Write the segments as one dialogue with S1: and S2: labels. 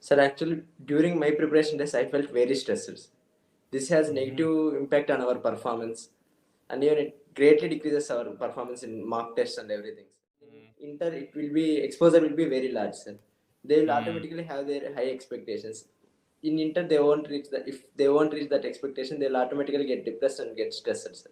S1: Sir, actually, during my preparation days, I felt very stressed. This has
S2: Mhm.
S1: negative impact on our performance, and even it greatly decreases our performance in mock tests and everything.
S2: Mm.
S1: In Inter, it will be exposure will be very large, sir. They will
S2: Mm.
S1: automatically have their high expectations. In Inter, they won't reach that. If they won't reach that expectation, they'll automatically get depressed and get stressed, sir.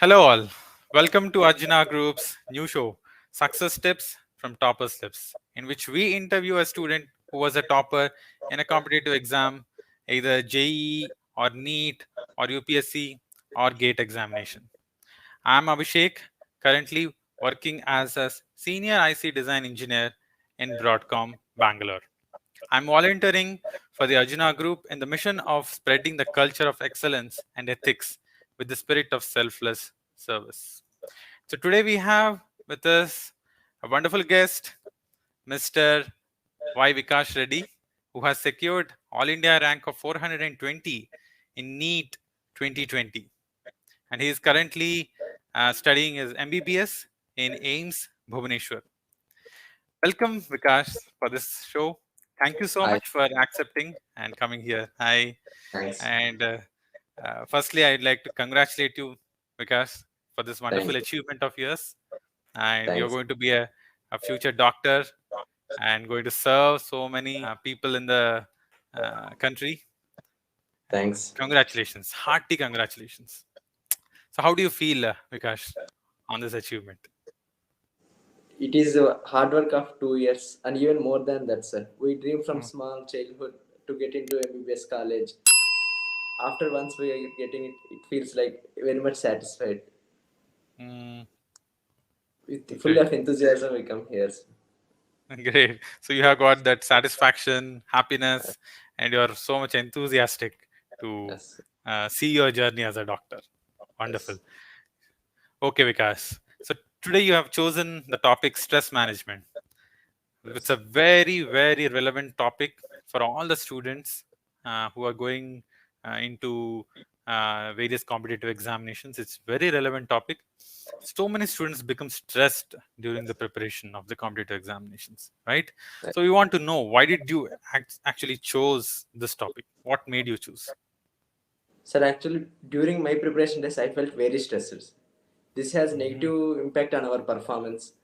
S2: Hello, all. Welcome to Arjuna Group's new show, Success Tips from Topper's Lips, in which we interview a student who was a topper in a competitive exam, either JEE or NEET or UPSC or GATE examination. I'm Abhishek, currently working as a senior IC design engineer in Broadcom, Bangalore. I'm volunteering for the Arjuna Group in the mission of spreading the culture of excellence and ethics with the spirit of selfless service. So today we have with us a wonderful guest, Mr. Vikash Reddy, who has secured All India rank of 420 in NEET 2020, and he is currently studying his MBBS in AIMS, Bhubaneswar. Welcome, Vikash, for this show. Thank you so
S1: Hi,
S2: much for accepting and coming here. Hi.
S1: thanks,
S2: And firstly, I'd like to congratulate you, Vikash, for this wonderful
S1: thanks,
S2: achievement of yours. And you're
S1: thanks,
S2: going to be a future doctor and going to serve so many people in the country. And
S1: thanks.
S2: congratulations, hearty congratulations. So, how do you feel, Vikash, on this achievement?
S1: It is a hard work of 2 years and even more than that, sir. We dream from
S2: Mm.
S1: small childhood to get into MBBS college. After once we are getting it, it feels like very much satisfied.
S2: Mm,
S1: With full
S2: great.
S1: of enthusiasm, we come here.
S2: Great. So you have got that satisfaction, happiness, and you're so much enthusiastic to
S1: Yes,
S2: see your journey as a doctor. Wonderful.
S1: yes,
S2: Okay, Vikas. So today you have chosen the topic stress management. It's
S1: yes,
S2: a very, very relevant topic for all the students who are going into various competitive examinations. It's very relevant topic. So many students become stressed during the preparation of the competitive examinations, right?
S1: right.
S2: So we want to know, why did you actually chose this topic? What made you choose?
S1: Sir, actually, during my preparation days, I felt very stressed. This has
S2: Mhm.
S1: negative impact on our performance,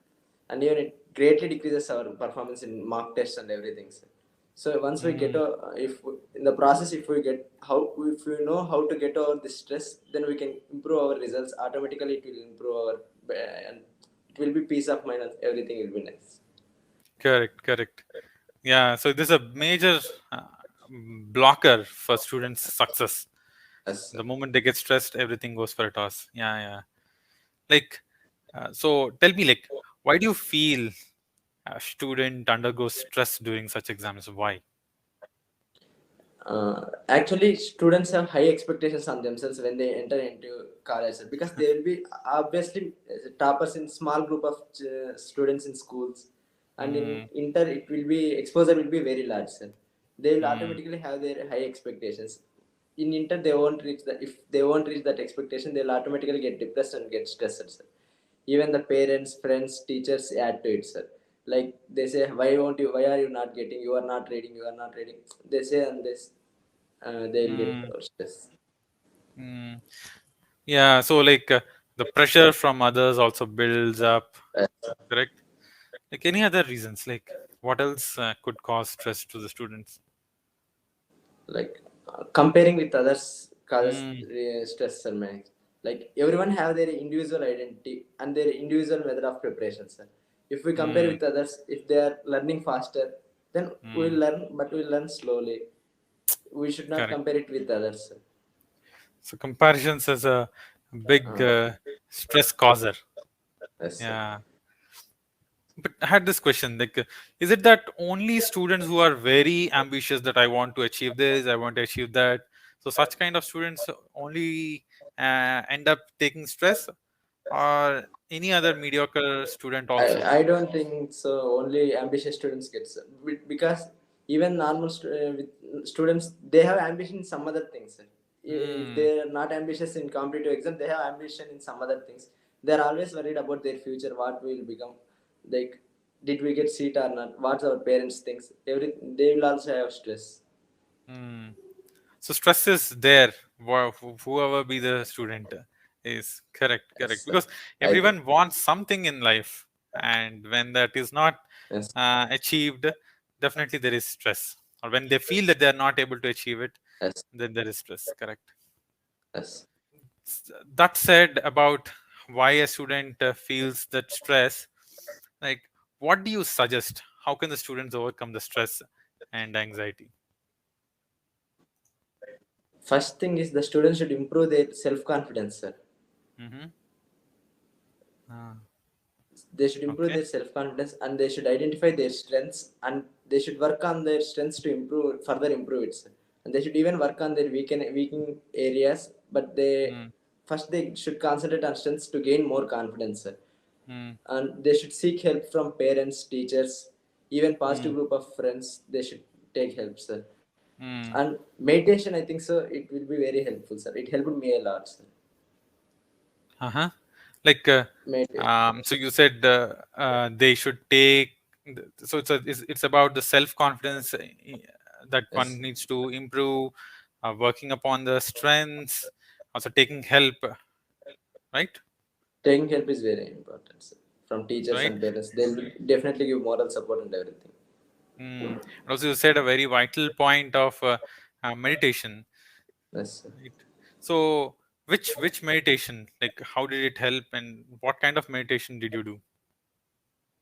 S1: and even it greatly decreases our performance in mock tests and everything, sir. So once we get
S2: Mm,
S1: if in the process, if we get how if we know how to get over this stress, then we can improve our results automatically. It will improve our and it will be peace of mind and everything will be nice.
S2: correct, correct. Yeah, so this is a major uh, blocker for students' success.
S1: Yes, sir.
S2: The moment they get stressed, everything goes for a toss. Yeah, yeah. Like, so tell me, like, why do you feel a student undergoes stress during such exams? Why?
S1: Actually, students have high expectations on themselves when they enter into college, sir, because they will be obviously toppers in small group of students in schools, and in
S2: Mm,
S1: inter it will be exposure will be very large, sir. They will
S2: mm,
S1: automatically have their high expectations. In inter, they won't reach that. If they won't reach that expectation, they'll automatically get depressed and get stressed, sir. Even the parents, friends, teachers add to it, sir. Like they say, why won't you? Why are you not getting? You are not reading. You are not reading. They say and this they'll get
S2: mm,
S1: stress.
S2: mm. Yeah, so like the pressure from others also builds up,
S1: Uh,
S2: correct? Like any other reasons, like what else could cause stress to the students?
S1: like comparing with others causes
S2: Mm,
S1: stress sir, man. Like everyone have their individual identity and their individual method of preparation, sir. If we compare
S2: mm,
S1: with others, if they are learning faster, then we'll
S2: mm.
S1: learn, but we'll learn slowly. We should not
S2: Correct.
S1: compare it with others, sir.
S2: So comparisons is a big
S1: uh,
S2: stress causer.
S1: yes, sir.
S2: Yeah. But I had this question, like, is it that only students who are very ambitious that I want to achieve this, I want to achieve that, so such kind of students only end up taking stress, or any other mediocre student also?
S1: I don't think so. Only ambitious students get, sir. Because Even normal with students, they have ambition in some other things, sir. If
S2: Hmm.
S1: they are not ambitious in competitive exam, they have ambition in some other things. They are always worried about their future, what will become, like, did we get seat or not, what's our parents thinks, every, they will also have stress.
S2: Hmm. So stress is there. Whoever be the student is correct,
S1: Yes,
S2: correct.
S1: sir.
S2: Because
S1: I think.
S2: everyone wants something in life, and when that is not
S1: Yes.
S2: achieved, definitely there is stress. Or when they feel that they are not able to achieve it,
S1: Yes.
S2: then there is stress. Correct.
S1: Yes.
S2: That said, about why a student feels that stress, like what do you suggest? How can the students overcome the stress and anxiety?
S1: First thing is the students should improve their self confidence, sir.
S2: Mm-hmm. Uh,
S1: They should improve
S2: okay.
S1: their self confidence, and they should identify their strengths, and they should work on their strengths to improve, further improve it, sir. And they should even work on their weakening areas, but they
S2: Mm,
S1: first they should concentrate on strengths to gain more confidence, sir.
S2: mm,
S1: And they should seek help from parents, teachers, even positive
S2: mm,
S1: group of friends. They should take help, sir.
S2: mm.
S1: And meditation, I think so, it will be very helpful, sir. It helped me a lot, sir.
S2: Uh-huh. Like,
S1: Meditation.
S2: so you said they should take. So it's about the self confidence that
S1: Yes.
S2: one needs to improve, working upon the strengths, also taking help, right?
S1: Taking help is very important, sir. From teachers
S2: Right.
S1: and parents, they'll definitely give moral support and everything.
S2: Mm. And also, you said a very vital point of meditation,
S1: Yes, sir.
S2: right? So, which meditation? Like, how did it help, and what kind of meditation did you do?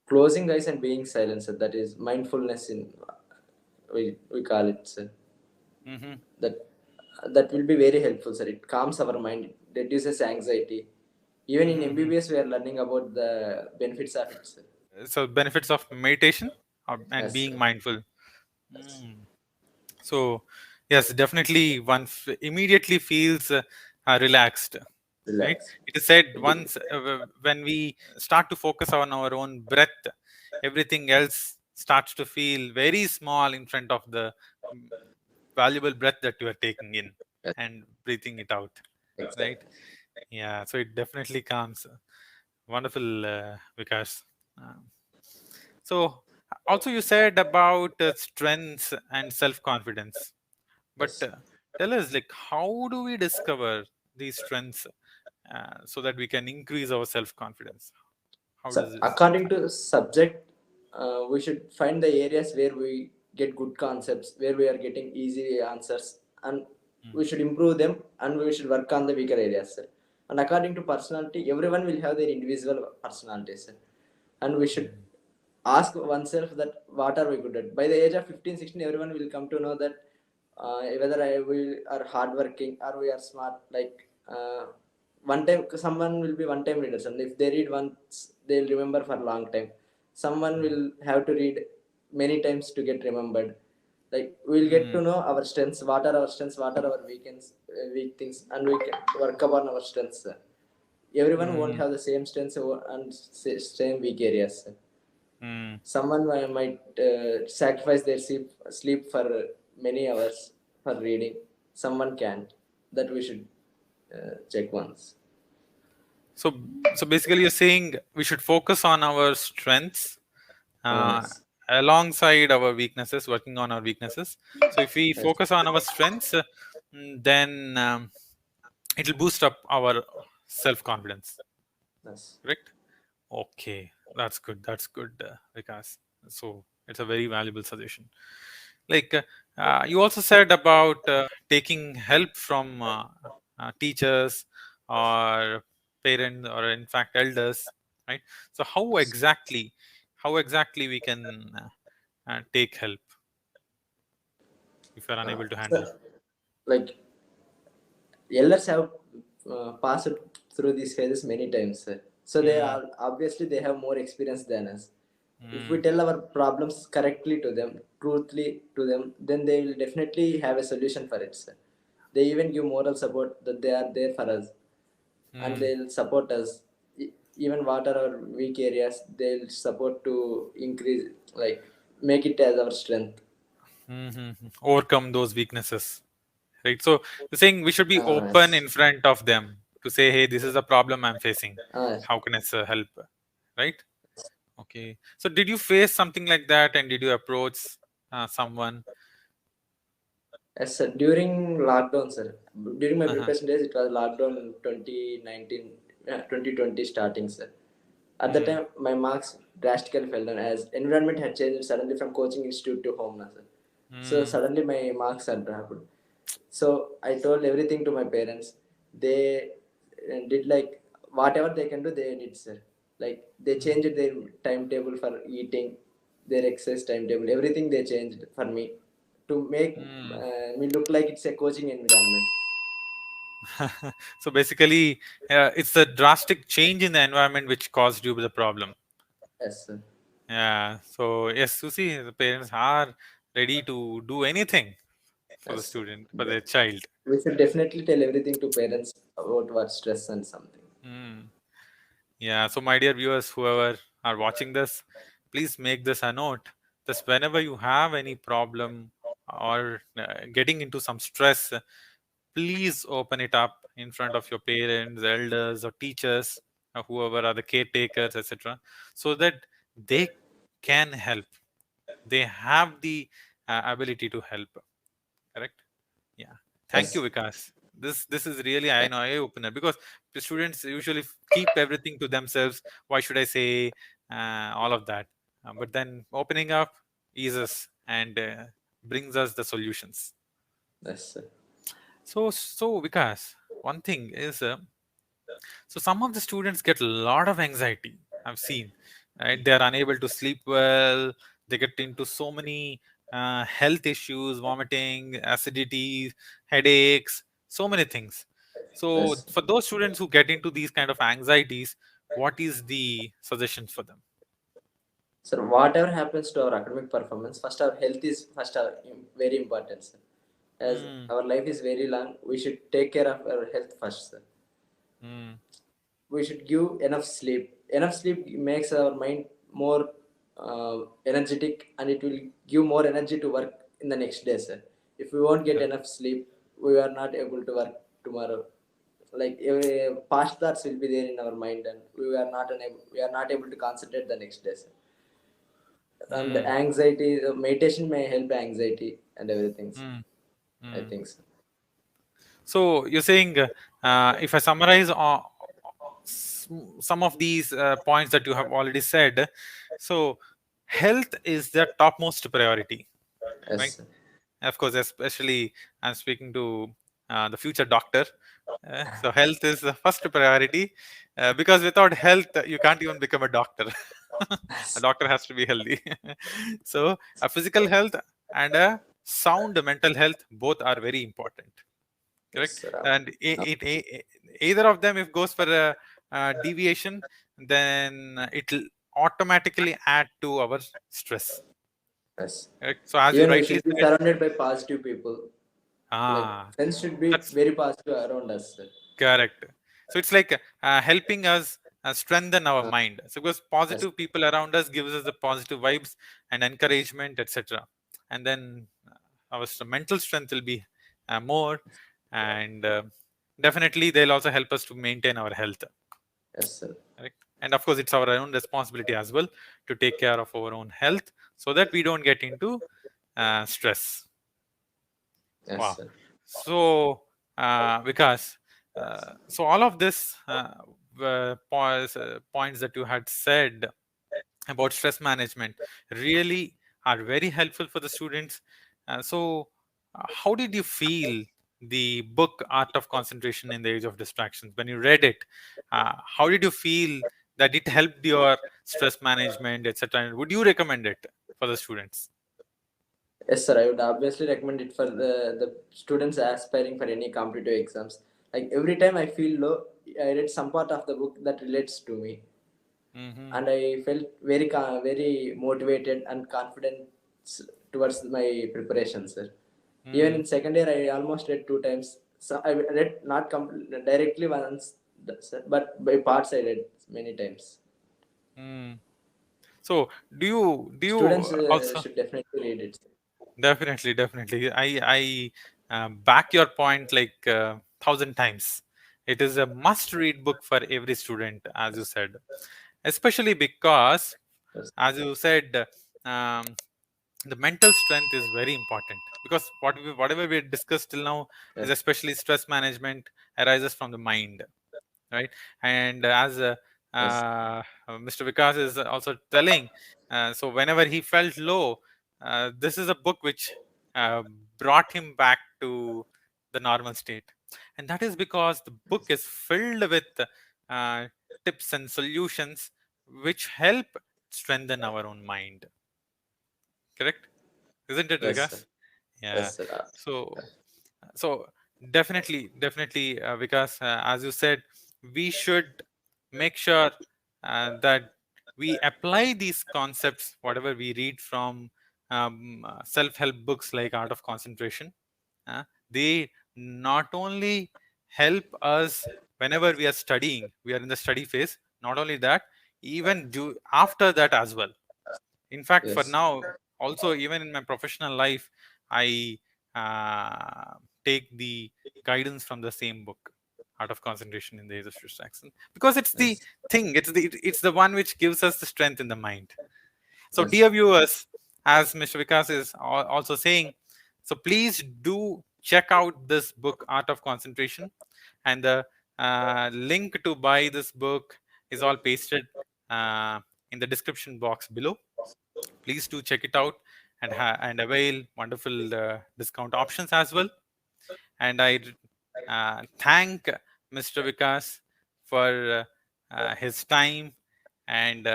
S1: Closing eyes and being silent, sir. That is mindfulness in, we call it, sir.
S2: Mm-hmm.
S1: That that will be very helpful, sir. It calms our mind, it reduces anxiety. Even in
S2: Mm-hmm.
S1: MBBS, we are learning about the benefits of it, sir.
S2: So benefits of meditation and
S1: Yes,
S2: being
S1: sir.
S2: mindful.
S1: Yes.
S2: Mm. So yes, definitely one immediately feels relaxed, right?
S1: Relax.
S2: It is said
S1: It,
S2: once when we start to focus on our own breath, everything else starts to feel very small in front of the mm, valuable breath that you are taking in
S1: yes,
S2: and breathing it out, right?
S1: exactly.
S2: Yeah, so it definitely calms. Wonderful, Vikas. So, also you said about strengths and self-confidence, but
S1: Yes.
S2: tell us, like, how do we discover these strengths so that we can increase our self-confidence? How
S1: So
S2: does this
S1: according
S2: happen?
S1: to subject, we should find the areas where we get good concepts, where we are getting easy answers, and
S2: Mm,
S1: we should improve them, and we should work on the weaker areas, sir. And according to personality, everyone will have their individual personalities, sir. And we should
S2: mm,
S1: ask oneself that what are we good at. By the age of 15, 16, everyone will come to know that whether we are hardworking or we are smart. Like, one time, someone will be one time readers, and if they read once, they'll remember for a long time. Someone
S2: mm,
S1: will have to read many times to get remembered. Like, we'll get to
S2: mm,
S1: know our strengths, what are our strengths, what are our weekends, weak things, and we can work upon our strengths. Everyone won't
S2: mm,
S1: have the same strengths and same weak areas.
S2: mm.
S1: Someone might sacrifice their sleep for many hours for reading. Someone can't. That we should check once.
S2: So, so basically, you're saying we should focus on our strengths uh,
S1: Yes.
S2: alongside our weaknesses, working on our weaknesses. So, if we
S1: Yes.
S2: focus on our strengths, then it will boost up our self-confidence.
S1: Yes.
S2: Correct? Okay, that's good. That's good, Vikas. So it's a very valuable suggestion. Like you also said about taking help from teachers or parents or in fact elders, right? So how exactly we can take help if you're unable to handle?
S1: So, like, elders have passed through these phases many times, sir. So they
S2: Mm,
S1: are obviously they have more experience than us. If we
S2: mm,
S1: tell our problems correctly to them, truthfully to them, then they will definitely have a solution for it, sir. They even give moral support that they are there for us, and
S2: mm.
S1: they'll support us. Even what are our weak areas, they'll support to increase, like, make it as our strength.
S2: Overcome those weaknesses, right? So you're saying we should be open
S1: Yes.
S2: in front of them to say, hey, this is a problem I'm facing.
S1: Yes.
S2: How can I help? Right? Okay. So did you face something like that, and did you approach someone?
S1: Yes, sir. During lockdown, sir. During my
S2: Uh-huh.
S1: preparation days, it was lockdown 2019, 2020 starting, sir. At the
S2: Mm,
S1: time, my marks drastically fell down as environment had changed suddenly from coaching institute to home, na, sir. So
S2: mm,
S1: suddenly my marks are dropped. So I told everything to my parents. They did like whatever they can do, they did, sir. Like they
S2: mm,
S1: changed their timetable for eating, their exercise timetable, everything they changed for me to make
S2: mm.
S1: me look like it's a coaching environment.
S2: So basically, it's the drastic change in the environment which caused you the problem.
S1: Yes, sir.
S2: Yeah. So yes, you see, the parents are ready to do anything for the
S1: Yes, sir.
S2: student, for their child.
S1: We should definitely tell everything to parents about what stress and something.
S2: Mm. Yeah. So my dear viewers, whoever are watching this, please make this a note. That whenever you have any problem or getting into some stress, please open it up in front of your parents, elders, or teachers, or whoever are the caretakers, etc., so that they can help. They have the ability to help. Correct? Yeah. Thank you,
S1: Yes,
S2: Vikas. This is really, I know, eye opener, because the students usually keep everything to themselves. Why should I say all of that? But then opening up eases and brings us the solutions.
S1: yes, sir.
S2: So Vikas, one thing is, so some of the students get a lot of anxiety. I've seen, right? They are unable to sleep well. They get into so many health issues, vomiting, acidity, headaches, so many things. So
S1: Yes.
S2: for those students who get into these kind of anxieties, what is the suggestion for them?
S1: Sir, whatever happens to our academic performance, first our health is first our very important, sir. As
S2: Mm,
S1: our life is very long, we should take care of our health first, sir.
S2: mm,
S1: We should give enough sleep. Enough sleep makes our mind more energetic, and it will give more energy to work in the next day, sir. If we won't get
S2: yeah.
S1: enough sleep, we are not able to work tomorrow. Like every past thoughts will be there in our mind, and we are not able to concentrate the next day, sir. And
S2: Mm,
S1: anxiety, meditation may help anxiety and everything, sir.
S2: mm,
S1: I
S2: mm.
S1: think so.
S2: So you're saying, if I summarize some of these points that you have already said, so health is the topmost priority, right?
S1: Yes, sir.
S2: Of course, especially I'm speaking to the future doctor. So health is the first priority, because without health, you can't even become a doctor. A
S1: Yes,
S2: doctor has to be healthy. So a physical health and a sound mental health, both are very important.
S1: yes,
S2: Correct?
S1: sir.
S2: And either of them, if goes for a deviation, then it'll automatically add to our stress.
S1: Yes.
S2: Correct? So as you
S1: Even we
S2: rightly
S1: should be
S2: said,
S1: surrounded by positive people. Like
S2: ah,
S1: friends should be
S2: that's
S1: very positive around us, sir.
S2: correct. So it's like helping us strengthen our
S1: Uh,
S2: mind. So because
S1: yes,
S2: positive people around us gives us the positive vibes and encouragement, etc. And then our mental strength will be more, and definitely they'll also help us to maintain our health.
S1: yes, sir.
S2: Correct? And of course, it's our own responsibility as well to take care of our own health so that we don't get into stress.
S1: Yes,
S2: Wow.
S1: sir.
S2: So, Vikas, so all of this points that you had said about stress management really are very helpful for the students. So, how did you feel the book Art of Concentration in the Age of Distractions when you read it? How did you feel that it helped your stress management, etc.? And would you recommend it for the students?
S1: Yes, sir. I would obviously recommend it for the students aspiring for any competitive exams. Like every time I feel low, I read some part of the book that relates to me,
S2: Mm-hmm.
S1: and I felt very motivated and confident towards my preparation, sir. Even
S2: Mm,
S1: in second year, I almost read two times. So I read not directly once, but by parts I read many times.
S2: mm. So, do you
S1: Students
S2: also?
S1: should definitely read it.
S2: Definitely, definitely. I back your point like 1,000 times. It is a must-read book for every student, as you said, especially because,
S1: Yes,
S2: as you said, um, the mental strength is very important because whatever we discussed till now is
S1: yes,
S2: especially stress management arises from the mind, right? And as
S1: yes,
S2: Mr. Vikas is also telling, so whenever he felt low, this is a book which uh, brought him back to the normal state, and that is because the book is filled with uh, tips and solutions which help strengthen our own mind. Correct, isn't it,
S1: yes, sir.
S2: Vikas? Yeah.
S1: Yes, sir.
S2: So so definitely, because as you said, we should make sure that we apply these concepts whatever we read from self-help books like Art of Concentration. They not only help us whenever we are studying, we are in the study phase, not only that, even do after that as well. In fact, for
S1: Yes,
S2: now, also even in my professional life, I take the guidance from the same book, Art of Concentration in the Age of Distraction, because it's the
S1: yes,
S2: thing, it's the one which gives us the strength in the mind. So,
S1: yes,
S2: dear viewers, as Mr. Vikas is also saying, so please do check out this book, Art of Concentration, and the link to buy this book is all pasted uh, in the description box below. Please do check it out and and avail wonderful discount options as well. And I thank Mr. Vikas for his time and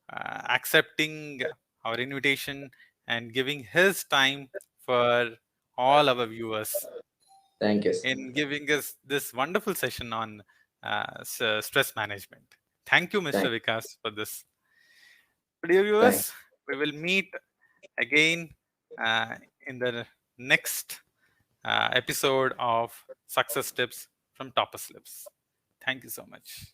S2: accepting our invitation and giving his time for all our viewers
S1: thank you, sir.
S2: in giving us this wonderful session on stress management. Thank you, Mr.
S1: Thank,
S2: Vikas, for this. Dear
S1: thank,
S2: viewers, we will meet again uh, in the next episode of Success Tips from Topper Slips. Thank you so much.